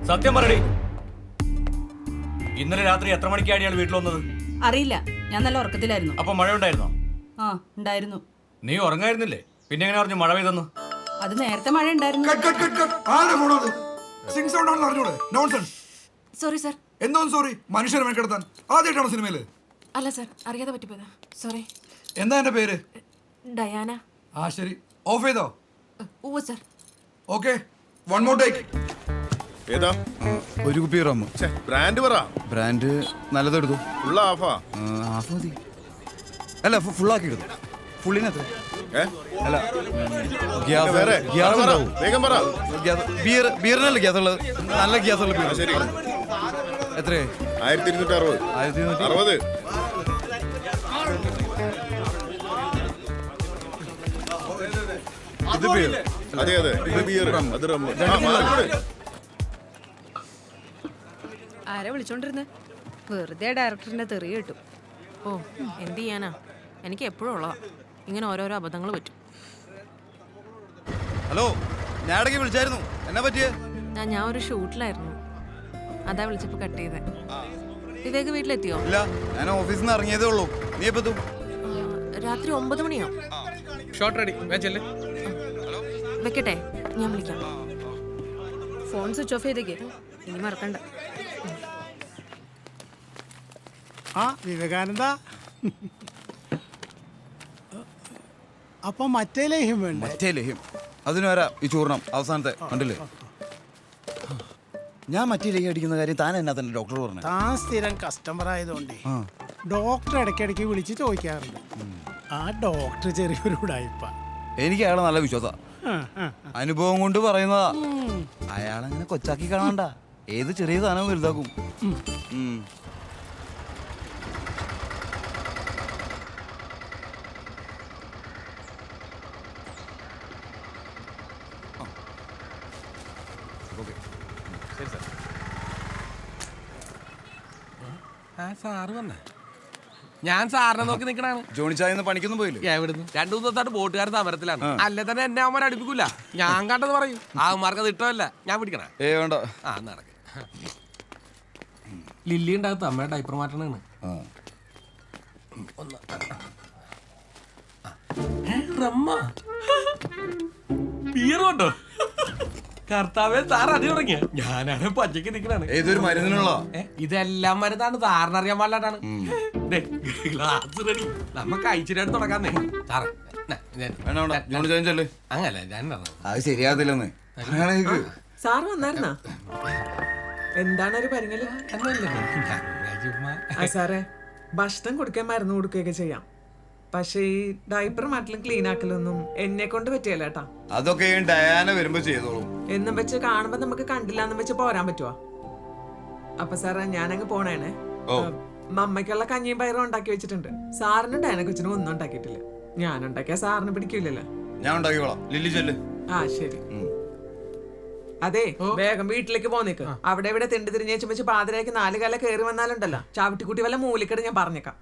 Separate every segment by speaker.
Speaker 1: സത്യം പറയടി, ഇന്നലെ രാത്രി എത്ര മണിക്കാണ് ഇയാൾ വീട്ടിൽ വന്നത്?
Speaker 2: അറിയില്ല, ഞാൻ നല്ല ഉറക്കത്തിലായിരുന്നു.
Speaker 1: അപ്പൊ മഴ ഉണ്ടായിരുന്നോ?
Speaker 2: ആ ഉണ്ടായിരുന്നു.
Speaker 1: നീ ഉറങ്ങായിരുന്നില്ലേ? പിന്നെ എങ്ങനെ പറഞ്ഞു മഴ പെയ്തെന്ന്?
Speaker 2: അത് നേരത്തെ മഴ ഉണ്ടായിരുന്നു.
Speaker 3: Sorry sir.
Speaker 4: എന്തോ സോറി, മനുഷ്യരെ മെനക്കെടുത്താൻ ആദ്യമായിട്ടാണോ സിനിമയില്?
Speaker 3: അല്ല സാർ, അറിയാതെ പറ്റിപ്പോയതാ. സോറി.
Speaker 4: എന്താ എന്റെ പേര്?
Speaker 3: ഡയാന.
Speaker 4: ആ ശരി, ഓഫ് ചെയ്തോ?
Speaker 3: ഓ sir.
Speaker 4: Okay, one more take.
Speaker 5: ഏതാ?
Speaker 6: ഒരു കുപ്പി റം.
Speaker 5: ബ്രാൻഡ് പറ.
Speaker 6: ബ്രാൻഡ് നല്ലതെടുത്തു.
Speaker 5: ഫുൾ ഹാഫാ?
Speaker 6: ഹാഫ് മതി. അല്ല ഫുള്ളാക്കി എടുത്തു. ഫുള്ളിനത്ര? അല്ല
Speaker 5: വേറെ
Speaker 6: ഗ്യാസ് ഉണ്ടാവും.
Speaker 5: വേഗം പറ.
Speaker 6: ബിയറിനല്ല ഗ്യാസ് ഉള്ളത്, നല്ല ഗ്യാസ് ഉള്ള ബിയർ.
Speaker 5: ശരി,
Speaker 6: എത്രയായി?
Speaker 5: 1260.
Speaker 6: 1260. ഇത് ബിയർ.
Speaker 5: അതെ അതെ, ഇത് ബിയർ, അത് റം.
Speaker 7: ആരാ വിളിച്ചോണ്ടിരുന്നേ? വെറുതെ ഡയറക്ടറിന്റെ തെറി കിട്ടും.
Speaker 3: ഓ എന്ത് ചെയ്യാനാ, എനിക്ക് എപ്പോഴും ഉള്ളതാ ഇങ്ങനെ ഓരോരോ അബദ്ധങ്ങൾ പറ്റും.
Speaker 6: ഹലോ, ഞാൻ ഇടയ്ക്ക് വിളിച്ചായിരുന്നു. എന്നാ പറ്റിയേ?
Speaker 3: ഞാൻ ഒരു ഷൂട്ടിലായിരുന്നു, അതാ വിളിച്ചപ്പോ കട്ട് ചെയ്തേ. വിവേക് വീട്ടിലെത്തിയോ?
Speaker 6: ഇല്ല, ഞാൻ ഓഫീസിൽ നിന്ന് ഇറങ്ങിയതേ ഉള്ളൂ. നീ എപ്പോ എത്തും?
Speaker 3: രാത്രി 9 മണിയോ?
Speaker 8: ഷോട്ട് റെഡി,
Speaker 3: വെക്കട്ടെ, ഞാൻ വിളിക്കാം.
Speaker 7: ഫോൺ സ്വിച്ച് ഓഫ് ചെയ്തേക്ക്, ഇനി മറക്കണ്ട.
Speaker 8: ആ വിവേകാനന്ദ, അപ്പൊ മറ്റേ ലേഹ്യം വേണ്ട?
Speaker 6: മറ്റേ ലേഹ്യം അതിന് വരാം. ഈ ചൂർണം അവസാനത്തെ കണ്ടില്ലേ? ഞാൻ മറ്റേ ലേഹ്യം അടിക്കുന്ന കാര്യം താൻ എന്നാ തന്നെ ഡോക്ടർ പറഞ്ഞു.
Speaker 8: താൻ സ്ഥിരം കസ്റ്റമർ ആയതുകൊണ്ടേ ഡോക്ടർ ഇടയ്ക്കിടയ്ക്ക് വിളിച്ച് ചോദിക്കാറുണ്ട്. ആ ഡോക്ടർ ചെറിയൊരു ഉടായിപ്പ.
Speaker 6: എനിക്ക് അയാളെ നല്ല വിശ്വാസ, അനുഭവം കൊണ്ട് പറയുന്നതാ. അയാളങ്ങനെ കൊച്ചാക്കി കാണണ്ട, ഏത് ചെറിയ സാധനവും വലുതാക്കും.
Speaker 9: സാറ് വന്നേ? ഞാൻ സാറിനെ നോക്കി നിക്കണാണ്.
Speaker 6: ജോണിച്ചായ പണിക്കൊന്നും പോയില്ലേ?
Speaker 9: എവിടുന്ന്? 2 ദിവസത്തായിട്ട് ബോട്ടുകാർ സമരത്തിലാണ്. അല്ലേ തന്നെ എന്നെ അവന്മാർ അടുപ്പിക്കൂല. ഞാൻ കണ്ടെന്ന് പറയും. അവന്മാർക്ക് അത് ഇഷ്ടമല്ല. ഞാൻ പിടിക്കണേ?
Speaker 6: വേണ്ട.
Speaker 9: ആ നടക്ക. ലില്ലി ഉണ്ടാകത്ത് അമ്മയുടെ ഡൈപ്പർ മാറ്റണാണ്. ബീറുണ്ടോ? കർത്താവേ, സാർ അടി തുടങ്ങിയ. ഞാനാണ് പച്ചക്ക് നിക്കണാണ്.
Speaker 6: ഏതൊരു മരുന്നിനുള്ള?
Speaker 9: ഇതെല്ലാം മരുന്നാണ്, സാറിനറിയാൻ പാടില്ലാട്ടാണ്. ഗ്ലാസ് റെഡി, നമുക്ക് അയച്ചിട്ട് തുടങ്ങാന്നേ സാറേ. അങ്ങനല്ല ഞാൻ
Speaker 6: അത് ശരിയാകത്തില്ലെന്ന്.
Speaker 10: സാറ് വന്നായിരുന്നാ? എന്താണ് ഒരു പരിങ്ങല്? സാറേ, ഭക്ഷണം കൊടുക്കാൻ മരുന്ന് കൊടുക്കുകയൊക്കെ ചെയ്യാം, പക്ഷേ ഈ ഡൈപ്പർ മാറ്റലും ക്ലീൻ ആക്കലൊന്നും എന്നെ കൊണ്ട് പറ്റിയല്ല കേട്ടാ.
Speaker 6: അതൊക്കെ ഡയാന വരുമ്പോ ചെയ്തോളും.
Speaker 10: എന്നും വെച്ച് കാണുമ്പോ നമുക്ക് കണ്ടില്ല എന്നും വെച്ച് പോരാൻ പറ്റുവാ? അപ്പൊ സാറേ, ഞാനങ്ങ് പോണേണേ. മമ്മയ്ക്കുള്ള കഞ്ഞിയും പയറും ഉണ്ടാക്കി വെച്ചിട്ടുണ്ട്. സാറിനും ഡയാന കൊച്ചിനും ഒന്നും ഉണ്ടാക്കിയിട്ടില്ല. ഞാൻ ഉണ്ടാക്കിയ സാറിന് പിടിക്കില്ലല്ലോ.
Speaker 6: ഞാൻ ഉണ്ടാക്കിക്കോളാം. ലില്ലി ചെല്ല്.
Speaker 10: ആ ശരി. അതെ, വേഗം വീട്ടിലേക്ക് പോന്നേക്ക്. അവിടെ ഇവിടെ തിണ്ടി തിരിഞ്ഞേച്ചും വെച്ച് പാതിരയ്ക്ക് 4 കാല കയറി വന്നാലുണ്ടല്ലോ, ചവിട്ടിക്കുട്ടി വല്ല മൂലിക്കട് ഞാൻ പറഞ്ഞേക്കാം.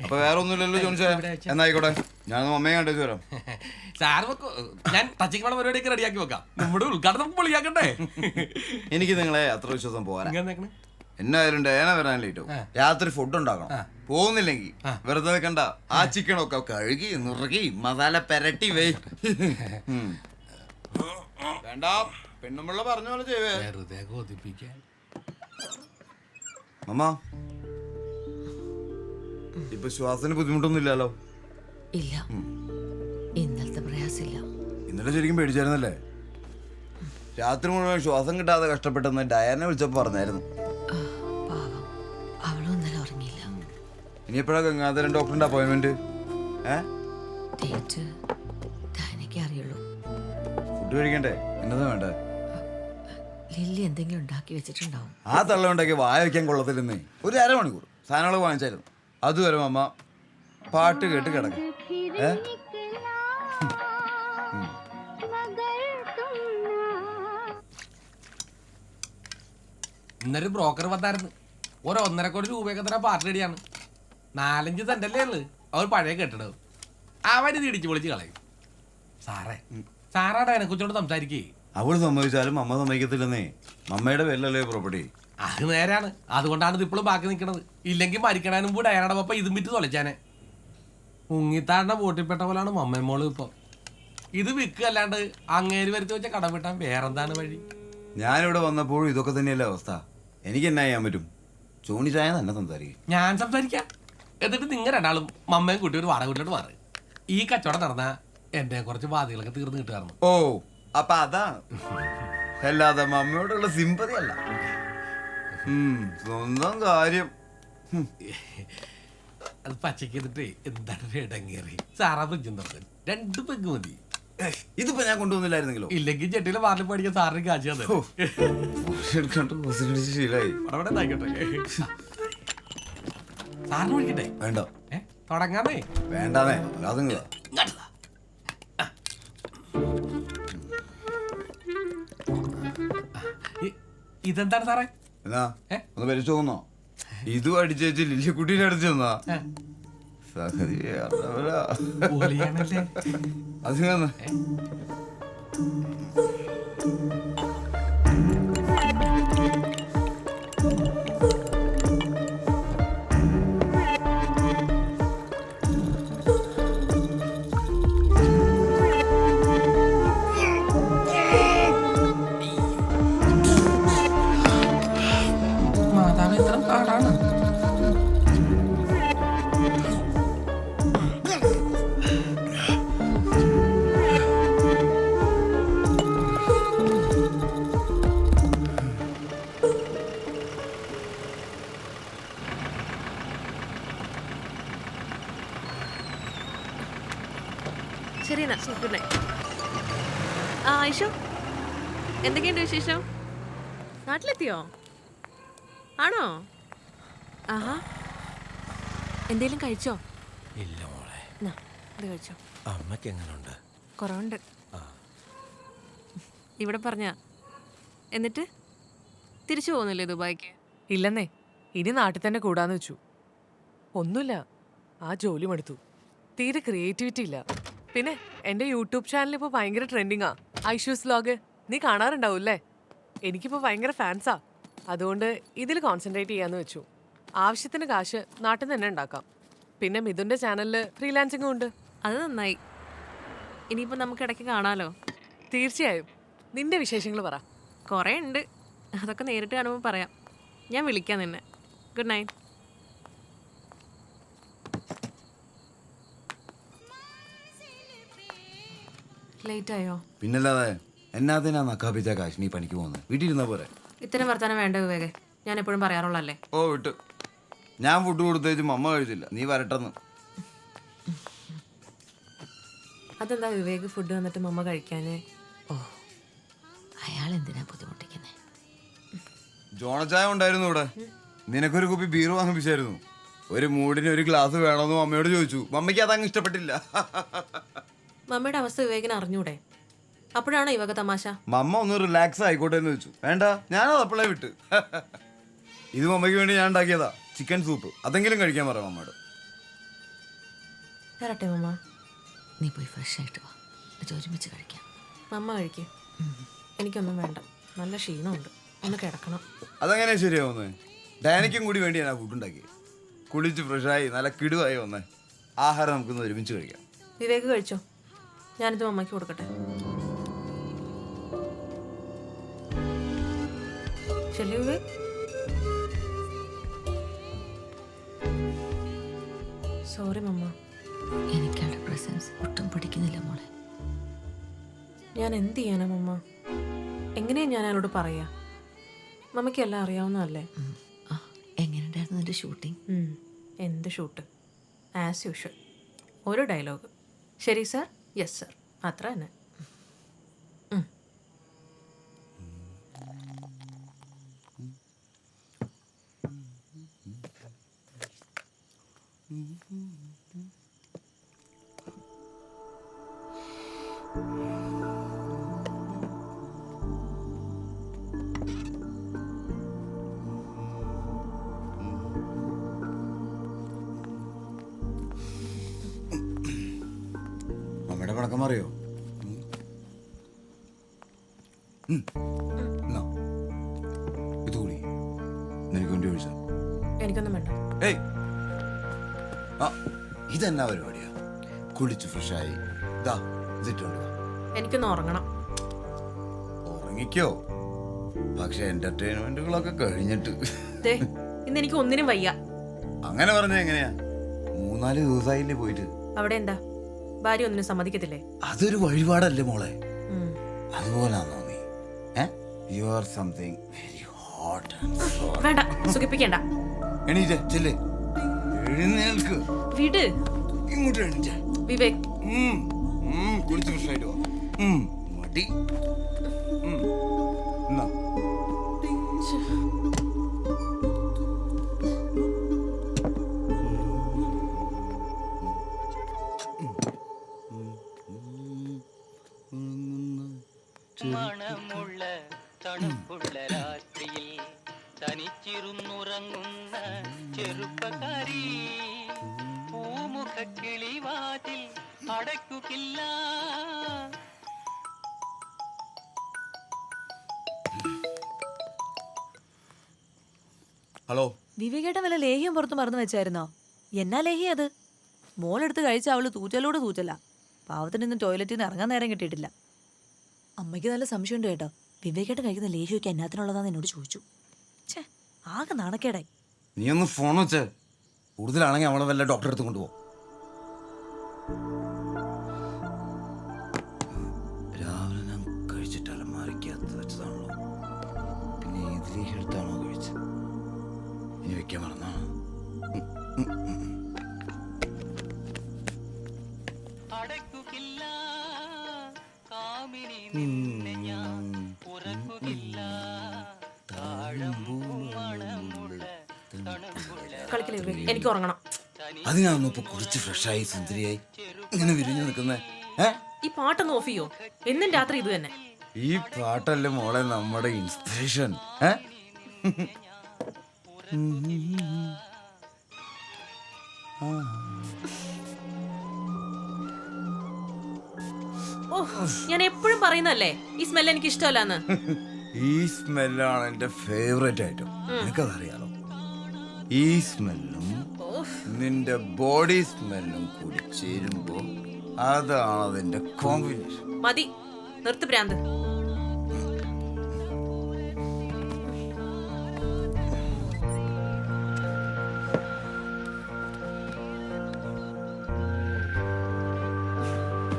Speaker 6: അപ്പൊ വേറെ ഒന്നുമില്ലല്ലോ ജോണിച്ചായ? എന്നായിക്കോട്ടെ, ഞാൻ അമ്മയെ കണ്ടേച്ച് വരാം.
Speaker 9: സാർ ഞാൻ ടച്ചിങ് പരിപാടിയൊക്കെ റെഡിയാക്കി വെക്കാം. നമ്മുടെ ഉദ്ഘാടനം പൊളിയാക്കണ്ടേ?
Speaker 6: എനിക്ക് നിങ്ങളെ അത്ര വിശ്വാസം പോരാ. എന്നായാലും ഡയാന വരാൻ ലേറ്റോ. രാത്രി ഫുഡ് ഉണ്ടാക്കണം. പോകുന്നില്ലെങ്കിൽ വെറുതെ വെക്കണ്ട, ആ ചിക്കനൊക്കെ കഴുകി നുറുക്കി മസാല പെരട്ടി വേ. വേണ്ട, പെണ്ണുമ്പിള്ള പറഞ്ഞ പോലെ ചെയ്വേ. അമ്മ, ഇപ്പൊ ശ്വാസത്തിന് ബുദ്ധിമുട്ടൊന്നും ഇല്ലല്ലോ?
Speaker 3: ഇല്ല, ഇന്നലത്തെ പ്രയാസില്ല.
Speaker 6: ഇന്നലെ ശരിക്കും പേടിച്ചായിരുന്നല്ലേ? രാത്രി മുഴുവൻ ശ്വാസം കിട്ടാതെ കഷ്ടപ്പെട്ടെന്ന് ഡയാനെ വിളിച്ചപ്പോ പറഞ്ഞായിരുന്നു.
Speaker 3: അവളും ഇന്നലെ ഉറങ്ങിയില്ല.
Speaker 6: ഇനി എപ്പോഴാ ഗംഗാധരൻ ഡോക്ടറിന്റെ അപ്പോയിന്റ്മെന്റ്?
Speaker 3: അറിയുള്ളൂ.
Speaker 6: ഫുഡ് കഴിക്കണ്ടേ? എന്നതാ വേണ്ടേ?
Speaker 3: ലില്ലി എന്തെങ്കിലും ഉണ്ടാക്കി വെച്ചിട്ടുണ്ടാവും.
Speaker 6: ആ തള്ള ഉണ്ടാക്കി വായ വയ്ക്കാൻ കൊള്ളത്തില്ലെന്നേ. ഒരു അരമണിക്കൂർ സാധനങ്ങളൊക്കെ വാങ്ങിച്ചായിരുന്നു. അതുവരെ അമ്മ പാട്ട് കേട്ട് കിടക്കും.
Speaker 9: ഇന്നൊരു ബ്രോക്കർ വന്നായിരുന്നു. 1.5 കോടി രൂപയൊക്കെ തരാൻ പാർട്ടി റെഡിയാണ്. 4-5 സെന്റല്ലേ ഉള്ളു. അവർ പഴയ കെട്ടിടവും അവന് തിടിച്ചു പൊളിച്ച് കളയും. സാറേ, സാറാടെ എന്നെ കൊച്ചോട് സംസാരിക്കേ.
Speaker 6: അവള് സമ്മതിച്ചാലും അമ്മ സമ്മതിക്കത്തില്ലെന്നേ. മമ്മയുടെ പേരിലല്ലേ പ്രോപ്പർട്ടി.
Speaker 9: അത് നേരാണ്. അതുകൊണ്ടാണ് ഇത് ഇപ്പോഴും ബാക്കി നിൽക്കണത്. ഇല്ലെങ്കിൽ മരിക്കണതിന് മുമ്പ് ഡയറയുടെ പപ്പ ഇതും വിറ്റ് തൊലച്ചാനെ. മുങ്ങിത്താണ്ട ബോട്ടിൽപ്പെട്ട പോലാണ് മമ്മേമോള് ഇപ്പൊ. ഇത് വിൽക്കല്ലാണ്ട് അങ്ങേര് വരുത്തി വെച്ച കടം വിട്ടാൻ വേറെന്താണ് വഴി?
Speaker 6: ഞാനിവിടെ വന്നപ്പോഴും ഇതൊക്കെ തന്നെയല്ലേ അവസ്ഥ. എനിക്ക് എന്നാ ചെയ്യാൻ പറ്റും? ചോണിച്ചായ തന്നെ സംസാരിക്കും.
Speaker 9: ഞാൻ സംസാരിക്കാം. എന്നിട്ട് നിങ്ങൾ രണ്ടാളും മമ്മയും കൂട്ടി ഒരു വാടക വീട്ടിലോട്ട് മാറി. ഈ കച്ചവടം നടന്ന എന്റെ കുറച്ച് ബാധകളൊക്കെ തീർന്നു കിട്ടുമായിരുന്നു.
Speaker 6: ഓ അപ്പൊ അതാണ്. അല്ലാതെ മമ്മയോടുള്ള സിമ്പതി അല്ല. സ്വന്തം കാര്യം.
Speaker 9: അത് പച്ചക്ക് ചെയ്തിട്ട് എന്താണ് ഇടങ്ങേറി. സാറാ ഫ്രിഡ്ജും തുറന്നു 2 പെഗ് മതി.
Speaker 6: ഇതിപ്പോ ഞാൻ കൊണ്ടുവന്നില്ലായിരുന്നെങ്കിലോ?
Speaker 9: ഇല്ലെങ്കിൽ ചെട്ടിയിലെ വാറിൽ പഠിക്കാൻ സാറിന് കാശ്
Speaker 6: ശീലായി.
Speaker 9: അവിടെ ആയിക്കോട്ടെ. സാറിന് വിളിക്കട്ടെ?
Speaker 6: വേണ്ട.
Speaker 9: തുടങ്ങാമേ?
Speaker 6: വേണ്ടാന്നേ. അതും
Speaker 9: ഇതെന്താണ് സാറേ?
Speaker 6: എന്നാ ഒന്ന് പരിച്ചു തോന്നോ? ഇതും അടിച്ചേച്ച് ലില്ലിക്കുട്ടീനെ അടിച്ചു തന്നാ സംഗതി. അത്
Speaker 9: മാതാവ് ഇത്ര പാടാണ്.
Speaker 3: ശരി എന്നാ, ഗുഡ് നൈറ്റ്. ആ ഐഷു, എന്തൊക്കെയുണ്ട് വിശേഷം? നാട്ടിലെത്തിയോ? ആണോ? ആഹാ, എന്തേലും കഴിച്ചോ?
Speaker 9: ഇല്ല മോളെ.
Speaker 3: ഇത് കഴിച്ചോ.
Speaker 9: അമ്മക്ക് എങ്ങനെയുണ്ട്?
Speaker 3: കുറവുണ്ട്. ഇവിടെ പറഞ്ഞ എന്നിട്ട് തിരിച്ചു പോകുന്നില്ലേ ദുബായിക്ക്?
Speaker 7: ഇല്ലെന്നേ, ഇനി നാട്ടിൽ തന്നെ കൂടാന്ന് വെച്ചു. ഒന്നുമില്ല, ആ ജോലി മടുത്തു. തീരെ ക്രിയേറ്റിവിറ്റി ഇല്ല. പിന്നെ എൻ്റെ യൂട്യൂബ് ചാനൽ ഇപ്പോൾ ഭയങ്കര ട്രെൻഡിങ്ങാ. ഐഷൂസ് വ്ലോഗ് നീ കാണാറുണ്ടാവൂല്ലേ? എനിക്കിപ്പോൾ ഭയങ്കര ഫാൻസാ. അതുകൊണ്ട് ഇതിൽ കോൺസെൻട്രേറ്റ് ചെയ്യാന്ന് വെച്ചു. ആവശ്യത്തിന് കാശ് നാട്ടിൽ നിന്ന് തന്നെ ഉണ്ടാക്കാം. പിന്നെ മിഥുൻ്റെ ചാനലിൽ ഫ്രീലാൻസിങ്ങും ഉണ്ട്.
Speaker 3: അത് നന്നായി. ഇനിയിപ്പോൾ നമുക്ക് ഇടയ്ക്ക് കാണാലോ.
Speaker 7: തീർച്ചയായും. നിന്റെ വിശേഷങ്ങൾ പറ.
Speaker 3: കുറേ ഉണ്ട്, അതൊക്കെ നേരിട്ട് കാണുമ്പോൾ പറയാം. ഞാൻ വിളിക്കാം നിന്നെ. Good night. ലേറ്റ് ആയോ?
Speaker 6: പിന്നല്ലാതെ എന്നാത്തിനാ നക്കാപ്പിച്ച കാശ് നീ പണിക്ക് പോകുന്നത്? വീട്ടിലിരുന്ന പോരെ?
Speaker 3: ഇത്തരം വർത്താനം വേണ്ട വിവേകെ, ഞാൻ എപ്പോഴും പറയാറുള്ളല്ലേ.
Speaker 6: ഓ വിട്ട്. ഞാൻ ഫുഡ് കൊടുത്തേച്ചും അമ്മ കഴിച്ചില്ല. നീ വരട്ടെന്ന്.
Speaker 3: അതെന്താ വിവേക് ഫുഡ് വന്നിട്ട് മമ്മ കഴിക്കാനേ?
Speaker 2: ഓ, അയാൾ എന്തിനാ ബുദ്ധിമുട്ടിക്കുന്നേ?
Speaker 6: ജോണച്ചായ ഉണ്ടായിരുന്നു ഇവിടെ. നിനക്കൊരു കുപ്പി ബീർ വാങ്ങിപ്പിച്ചായിരുന്നു. ഒരു മൂടിന് ഒരു ഗ്ലാസ് വേണമെന്ന് മമ്മയോട് ചോദിച്ചു. മമ്മയ്ക്ക് അതങ്ങ് ഇഷ്ടപ്പെട്ടില്ല.
Speaker 3: മമ്മയുടെ അവസ്ഥ വിവേകിന് അറിഞ്ഞൂടെ? അപ്പോഴാണോ ഇവക തമാശ?
Speaker 6: മമ്മ ഒന്ന് റിലാക്സ് ആയിക്കോട്ടെ എന്ന് വെച്ചു. വേണ്ട, ഞാനത് അപ്പോഴേ വിട്ട്. ഇത് മമ്മയ്ക്ക് വേണ്ടി ഞാൻ ഉണ്ടാക്കിയതാ, ചിക്കൻ സൂപ്പ്. അതെങ്കിലും കഴിക്കാൻ പറയാം മമ്മയോട്.
Speaker 3: തരട്ടെ മമ്മ?
Speaker 2: നീ പോയി ഫ്രഷ് ആയിട്ട് വാ, ഒരുമിച്ച് കഴിക്കാം.
Speaker 3: മമ്മ കഴിക്കേ. എനിക്കൊന്നും വേണ്ട, നല്ല ക്ഷീണമുണ്ട്, ഒന്ന് കിടക്കണം.
Speaker 6: അതെങ്ങനെയാ ശരിയാവുന്നത്? ഡാനിക്കും കൂടി വേണ്ടി ഞാൻ ഫുഡ് ഉണ്ടാക്കി. കുളിച്ച് ഫ്രഷായി നല്ല കിടുവായി വന്നേ. ആഹാരം നമുക്കൊന്ന് ഒരുമിച്ച് കഴിക്കാം.
Speaker 3: വിവേക് കഴിച്ചോ? ഞാനിത് മമ്മയ്ക്ക് കൊടുക്കട്ടെ. ശരി വിവേക്. സോറി മമ്മ.
Speaker 2: എനിക്ക് അവളുടെ പ്രസൻസ് ഒട്ടും പിടിക്കുന്നില്ല മോളെ.
Speaker 3: ഞാൻ എന്ത് ചെയ്യാനാ മമ്മ? എങ്ങനെയാ ഞാൻ അയാളോട് പറയാ? മമ്മയ്ക്ക് എല്ലാം അറിയാവുന്നതല്ലേ.
Speaker 2: എങ്ങനെയുണ്ടായിരുന്നു നിന്റെ ഷൂട്ടിംഗ്?
Speaker 3: എന്ത് ഷൂട്ട്? ആസ് യൂഷ്വൽ, ഒരു ഡയലോഗ്. ശരി സാർ, യെസ് സാർ, അത്ര തന്നെ.
Speaker 6: മമ്മയുടെ പടക്കം അറിയോ? എന്നാ, ഇത് കൂടി നിനക്ക് വേണ്ടി ഒഴിച്ച.
Speaker 3: എനിക്കൊന്നും വേണ്ട.
Speaker 6: ഏയ് ആ ഇതെന്നാ പരിപാടിയാ? കുളിച്ച് ഫ്രഷായി ഇതാ ഇതിട്ടുണ്ട്.
Speaker 3: എനിക്കൊന്ന് ഉറങ്ങണം.
Speaker 6: ഉറങ്ങിക്കോ, പക്ഷെ എന്റർടൈൻമെന്റുകളൊക്കെ കഴിഞ്ഞിട്ട്.
Speaker 3: ദേ, ഇന്ന് എനിക്ക് ഒന്നിനും വയ്യ.
Speaker 6: അങ്ങനെ പറഞ്ഞ എങ്ങനെയാ? 3-4 ദിവസമായില്ലേ പോയിട്ട്?
Speaker 3: അവിടെ എന്താ ഭാര്യ ഒന്നിനും സമ്മതിക്കത്തില്ലേ?
Speaker 6: അതൊരു വഴിപാടല്ലേ മോളെ?
Speaker 3: ഉം.
Speaker 6: അതുപോലാണോ നീ? You are something very hot.
Speaker 3: വേണ്ട, സുഖിപ്പിക്കണ്ട.
Speaker 6: എണീറ്റേ ചെല്ലേ, എഴുന്നേൽക്ക്.
Speaker 3: വിട്.
Speaker 6: ഇങ്ങോട്ട് എണീറ്റേ.
Speaker 3: വിവേക്,
Speaker 6: കുളിച്ച് ഫ്രഷായിട്ട് വാ. മടി. എന്നാ
Speaker 11: മണമുള്ള തണുപ്പുള്ള രാത്രിയിൽ തനിച്ചിരുന്നുറങ്ങുന്ന ചെറുപ്പക്കാരി പൂമുഖ കിളിവാതിൽ അടയ്ക്കുകില്ല.
Speaker 6: ഹലോ,
Speaker 2: വിവേകേട്ടൻ വല്ല ലേഹ്യം പുറത്ത് മറന്നു വെച്ചായിരുന്നോ? എന്നാ ലേഹ്യം അത്? മോളെടുത്ത് കഴിച്ച അവള് തൂറ്റലോട് തൂറ്റല. പാവത്തിന് ഇന്ന് ടോയ്ലറ്റിൽ നിന്ന് ഇറങ്ങാൻ നേരം കിട്ടിയിട്ടില്ല. അമ്മയ്ക്ക് നല്ല സംശയമുണ്ട് കേട്ടോ. വിവേകേട്ടൻ കഴിക്കുന്ന ലേഹ്യമൊക്കെ എന്നാത്തിനുള്ളതാന്ന് എന്നോട് ചോദിച്ചു. ഛേ, ആകെ നാണക്കേടായി.
Speaker 6: നീ ഒന്ന് ഫോൺ വെച്ചേ. കൂടുതലാണെങ്കിൽ അവളെ വല്ല ഡോക്ടറെ അടുത്ത് കൊണ്ടുപോകും. രാവിലെ ഞാൻ കഴിച്ചിട്ട് അലമാരയ്ക്കകത്ത് വെച്ചതാണല്ലോ. പിന്നെ ഏതിലേക്ക് എടുത്താണോ കഴിച്ചത്? ഇനി വെക്കാൻ മറന്നാ?
Speaker 11: അടയ്ക്കുകില്ല കാമിനി നിന്നെ ഞാൻ ഉറക്കുകില്ല.
Speaker 3: കളിക്കലേ വിവേക്, എനിക്ക് ഉറങ്ങണം.
Speaker 6: അതിനാണോ ഇപ്പൊ കുറിച്ച് ഫ്രഷായി സുന്ദരിയായി ഇങ്ങനെ വിരിഞ്ഞു നിൽക്കുന്നേ?
Speaker 3: ഈ പാട്ടൊന്ന് ഓഫ് ചെയ്യോ? എന്നും രാത്രി ഇത് തന്നെ.
Speaker 6: ഈ പാട്ടല്ലേ മോളെ നമ്മുടെ ഇൻസ്പിറേഷൻ.
Speaker 3: ഓ, ഞാൻ എപ്പോഴും പറയുന്നല്ലേ ഈ സ്മെൽ എനിക്ക് ഇഷ്ടമല്ലാന്ന്.
Speaker 6: ഈ സ്മെല്ലാണ് എന്റെ ഫേവറേറ്റ് ഐറ്റം. നിനക്കതറിയാലോ? ഈ സ്മെല്ലും നിന്റെ ബോഡി സ്മെല്ലും കൂടി ചേരുമ്പോ അതാണ് അതിന്റെ കോമ്പിനേഷൻ.
Speaker 3: മതി, നിർത്ത് ഭ്രാന്ത്.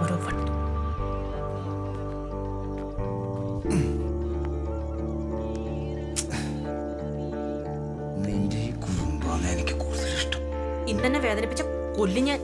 Speaker 3: ഓരോ വട്ടം.
Speaker 6: നിന്റെ ഈ കുറുമ്പാണ് എനിക്ക് കൂടുതൽ ഇഷ്ടം.
Speaker 3: ഇന്നെന്നെ വേദനിപ്പിച്ച കൊല്ലി ഞാൻ.